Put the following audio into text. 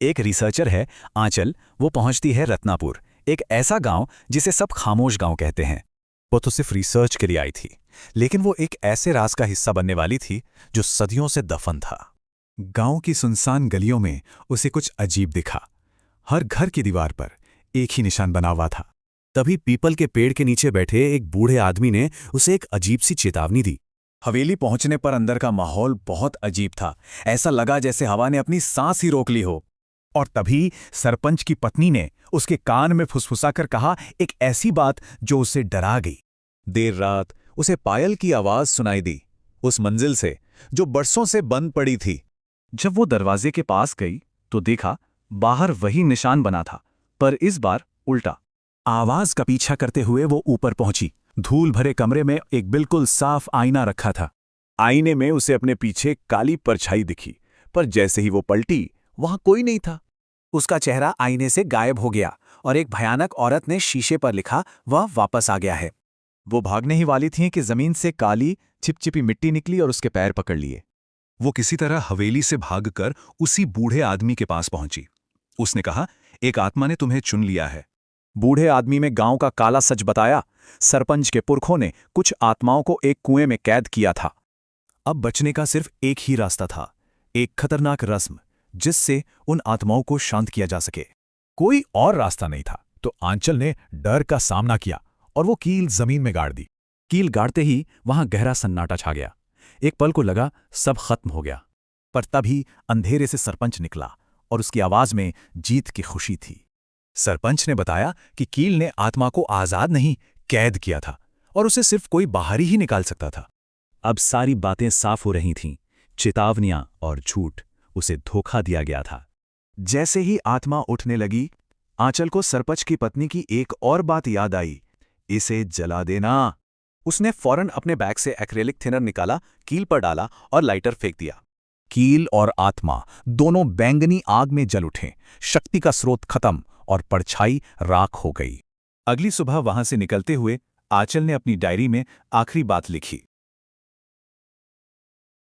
एक रिसर्चर है आंचल, वो पहुंचती है रत्नापुर, एक ऐसा गांव जिसे सब खामोश गांव कहते हैं। वो तो सिर्फ रिसर्च के लिए आई थी, लेकिन वो एक ऐसे राज का हिस्सा बनने वाली थी जो सदियों से दफन था। गांव की सुनसान गलियों में उसे कुछ अजीब दिखा। हर घर की दीवार पर एक ही निशान बना हुआ था। तभी पीपल के पेड़ के नीचे बैठे एक बूढ़े आदमी ने उसे एक अजीब सी चेतावनी दी। हवेली पहुंचने पर अंदर का माहौल बहुत अजीब था। ऐसा लगा जैसे हवा ने अपनी सांस ही रोक ली हो। और तभी सरपंच की पत्नी ने उसके कान में फुसफुसाकर कहा एक ऐसी बात जो उसे डरा गई। देर रात उसे पायल की आवाज सुनाई दी, उस मंजिल से जो बरसों से बंद पड़ी थी। जब वो दरवाजे के पास गई तो देखा बाहर वही निशान बना था, पर इस बार उल्टा। आवाज का पीछा करते हुए वो ऊपर पहुंची। धूल भरे कमरे में एक बिल्कुल साफ आईना रखा था। आईने में उसे अपने पीछे काली परछाई दिखी, पर जैसे ही वो पलटी वहां कोई नहीं था। उसका चेहरा आईने से गायब हो गया और एक भयानक औरत ने शीशे पर लिखा, वह वापस आ गया है। वो भागने ही वाली थीं कि जमीन से काली चिपचिपी मिट्टी निकली और उसके पैर पकड़ लिए। वो किसी तरह हवेली से भागकर उसी बूढ़े आदमी के पास पहुंची। उसने कहा, एक आत्मा ने तुम्हें चुन लिया है। बूढ़े आदमी में गांव का काला सच बताया। सरपंच के पुरखों ने कुछ आत्माओं को एक कुएं में कैद किया था। अब बचने का सिर्फ एक ही रास्ता था, एक खतरनाक रस्म जिससे उन आत्माओं को शांत किया जा सके। कोई और रास्ता नहीं था, तो आंचल ने डर का सामना किया और वो कील जमीन में गाड़ दी। कील गाड़ते ही वहां गहरा सन्नाटा छा गया। एक पल को लगा सब खत्म हो गया, पर तभी अंधेरे से सरपंच निकला और उसकी आवाज में जीत की खुशी थी। सरपंच ने बताया कि कील ने आत्मा को आजाद नहीं, कैद किया था और उसे सिर्फ कोई बाहरी ही निकाल सकता था। अब सारी बातें साफ हो रही थीं। चेतावनियां और झूठ, उसे धोखा दिया गया था। जैसे ही आत्मा उठने लगी, आंचल को सरपंच की पत्नी की एक और बात याद आई, इसे जला देना। उसने फौरन अपने बैग से एक्रेलिक थिनर निकाला, कील पर डाला और लाइटर फेंक दिया। कील और आत्मा दोनों बैंगनी आग में जल उठे। शक्ति का स्रोत खत्म और परछाई राख हो गई। अगली सुबह वहां से निकलते हुए आंचल ने अपनी डायरी में आखिरी बात लिखी।